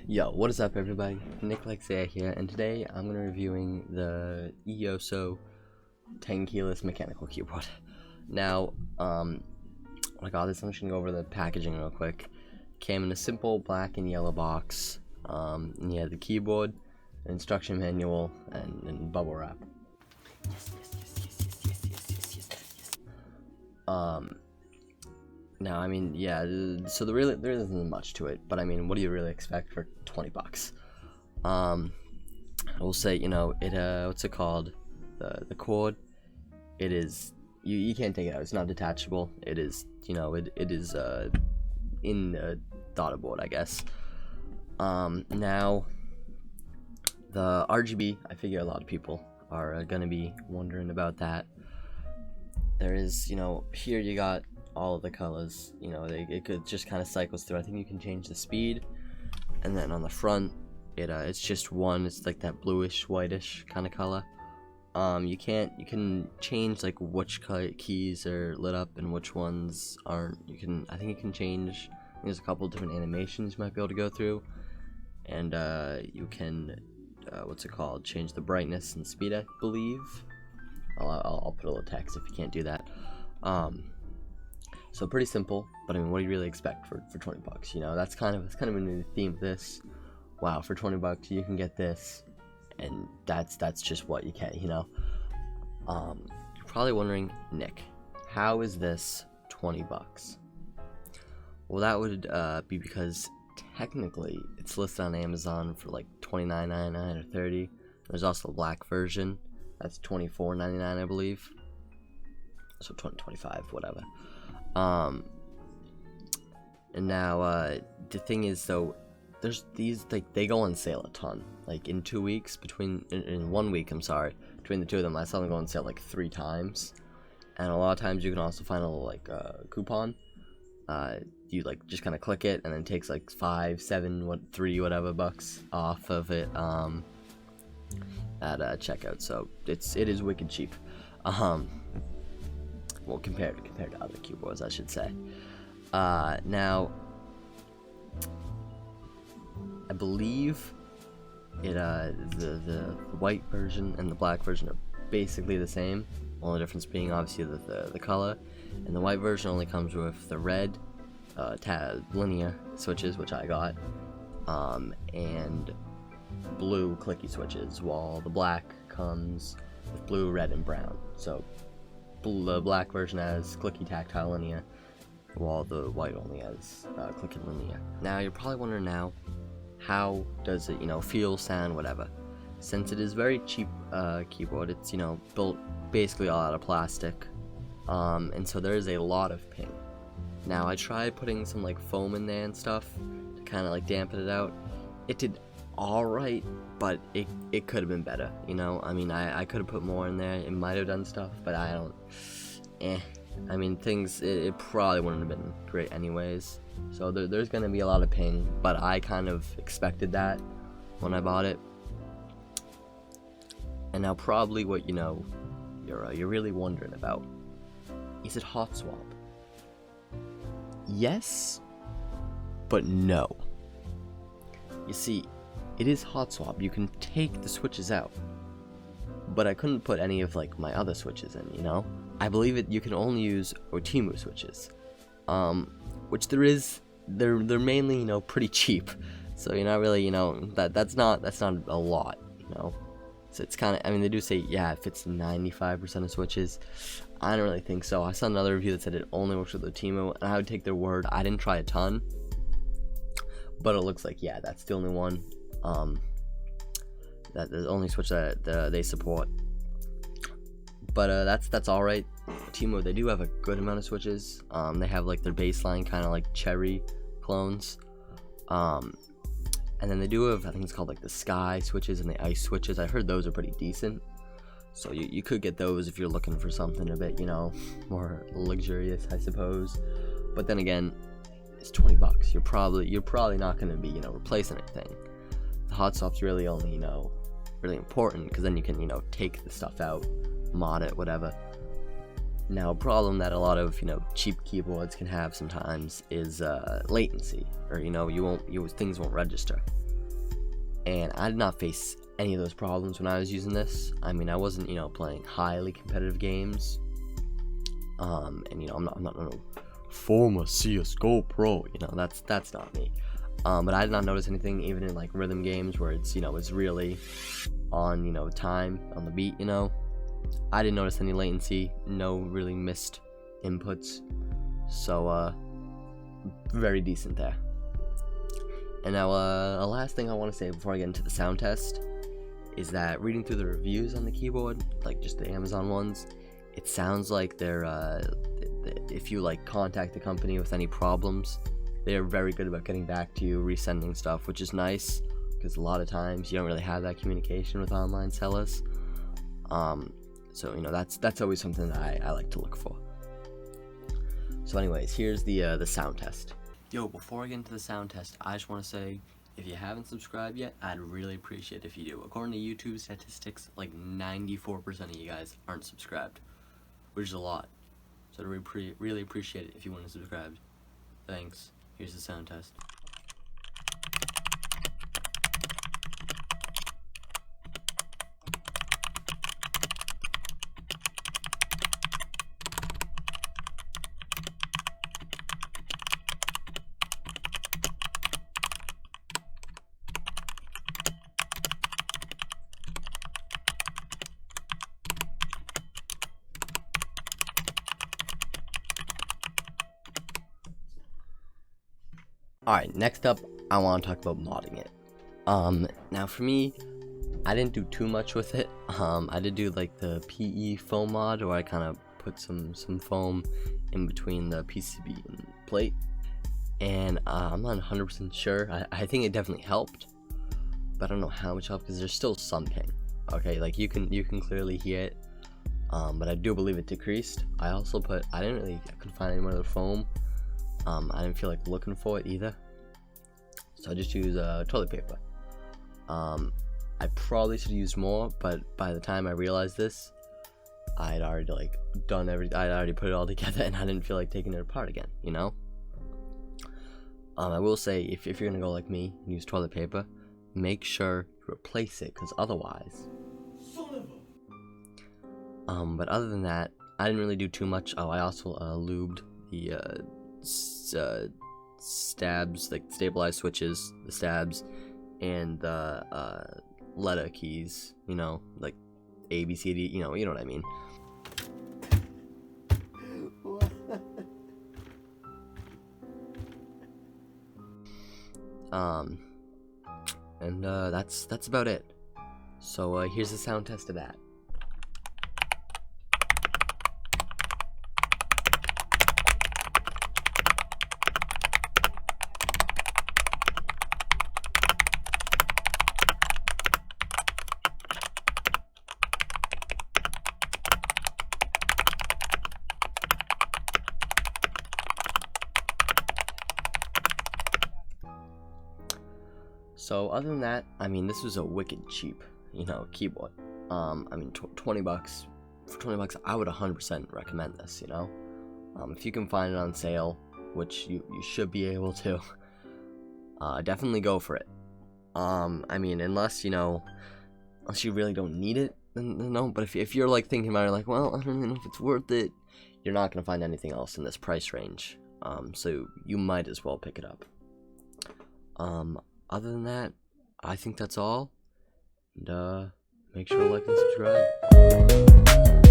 Yo, what is up everybody? Nick Lexia here, and today I'm going to be reviewing the E-Yooso 10 keyless mechanical keyboard. Now, when I got this, I'm just going to go over the packaging real quick. Came in a simple black and yellow box, and you had the keyboard, an instruction manual, and bubble wrap. Now, I mean, yeah, so there isn't much to it, but I mean, what do you really expect for 20 bucks? I will say, you know, what's it called? The cord, it is, you can't take it out, it's not detachable. It is, you know, it is, in the daughter board, I guess. Now, the RGB, I figure a lot of people are gonna be wondering about that. There is, you know, here you got all of the colors, you know, it could just kind of cycles through. I think you can change the speed, and then on the front, it's just one. It's like that bluish, whitish kind of color. You can change like which keys are lit up and which ones aren't. I think you can change. There's a couple different animations you might be able to go through, and you can, what's it called? Change the brightness and speed, I believe. I'll put a little text if you can't do that. So pretty simple, but I mean, what do you really expect for 20 bucks? You know, that's kind of a new theme of this. Wow, for 20 bucks you can get this, and that's just what you get, you know. You're probably wondering, Nick, how is this 20 bucks? Well, that would be because technically it's listed on Amazon for like $29.99 or $30. There's also a black version that's $24.99, I believe. So $25, whatever. And now the thing is, though, there's these, like, they go on sale a ton. Like in 2 weeks, in 1 week, I'm sorry, between the two of them, I saw them go on sale like 3 times. And a lot of times you can also find a little like coupon. You like just kind of click it, and then it takes like 5, 7, 3 whatever bucks off of it at checkout. So it is wicked cheap. Well, compared to other keyboards, I should say. Now, I believe the white version and the black version are basically the same. Only difference being obviously the color. And the white version only comes with the red linear switches, which I got, and blue clicky switches, while the black comes with blue, red, and brown. So the black version has clicky tactile linear, while the white only has clicky linear. Now you're probably wondering now, how does it, you know, feel, sound, whatever? Since it is very cheap keyboard, it's, you know, built basically all out of plastic, and so there is a lot of ping. Now I tried putting some like foam in there and stuff to kind of like dampen it out. It did alright, but it could have been better, you know. I mean, I could have put more in there. It might have done stuff, but I don't. I mean, it probably wouldn't have been great anyways. So there's gonna be a lot of ping, but I kind of expected that when I bought it. And now probably what, you know, you're really wondering about, is it Hotswap? Yes, but no. You see, it is Hotswap. You can take the switches out, but I couldn't put any of like my other switches in, you know. I believe you can only use Otimu switches, which they're mainly, you know, pretty cheap. So you're not really, you know, that's not a lot, you know. So it's kind of, I mean, they do say, yeah, it fits 95% of switches. I don't really think so. I saw another review that said it only works with Otimu, and I would take their word. I didn't try a ton, but it looks like, yeah, that's the only one. That the only switch that they support. But that's all right. Otimu, they do have a good amount of switches. They have like their baseline kind of like cherry clones. And then they do have, I think it's called like the sky switches and the ice switches. I heard those are pretty decent. So you could get those if you're looking for something a bit, you know, more luxurious, I suppose. But then again, it's 20 bucks. You're probably not going to be, you know, replacing anything. The Hotswap's really only, you know, really important because then you can, you know, take the stuff out, mod it, whatever. Now, a problem that a lot of, you know, cheap keyboards can have sometimes is latency, or, you know, things won't register. and I did not face any of those problems when I was using this. I mean, I wasn't, you know, playing highly competitive games, and you know, I'm not no former CS:GO pro, you know, that's not me. But I did not notice anything, even in like rhythm games where it's, you know, it's really on, you know, time on the beat, you know. I didn't notice any latency, no really missed inputs, so very decent there. And now a last thing I want to say before I get into the sound test is that reading through the reviews on the keyboard, like just the Amazon ones, it sounds like they're if you like contact the company with any problems, they're very good about getting back to you, resending stuff, which is nice because a lot of times you don't really have that communication with online sellers. So you know, that's always something that I like to look for. So anyways, here's the sound test. Yo, before I get into the sound test, I just want to say, if you haven't subscribed yet, I'd really appreciate it if you do. According to YouTube statistics, like 94% of you guys aren't subscribed, which is a lot. So I'd really appreciate it if you want to subscribe. Thanks. Here's the sound test. Alright, next up, I want to talk about modding it. Now for me, I didn't do too much with it. I did do like the PE foam mod, where I kind of put some foam in between the PCB and plate. And I'm not 100% sure. I think it definitely helped, but I don't know how much helped because there's still some ping. Okay, like you can clearly hear it, but I do believe it decreased. I also I couldn't find any more of the foam. I didn't feel like looking for it either, so I just used toilet paper. I probably should use more, but by the time I realized this, I'd already like I'd already put it all together, and I didn't feel like taking it apart again, you know. I will say, if you're gonna go like me and use toilet paper, make sure you replace it, because otherwise. But other than that, I didn't really do too much. Oh, I also lubed the stabs, like stabilized switches, the stabs, and the letter keys, you know, like A, B, C, D, you know what I mean. And that's about it. So here's the sound test of that. So other than that, I mean, this was a wicked cheap, you know, keyboard. I mean, 20 bucks. For 20 bucks, I would 100% recommend this, you know. If you can find it on sale, which you should be able to, definitely go for it. I mean, unless you really don't need it, then no. But if you're like thinking about it, like, well, I don't even know if it's worth it, you're not gonna find anything else in this price range. So you might as well pick it up. Other than that, I think that's all. And make sure to like and subscribe.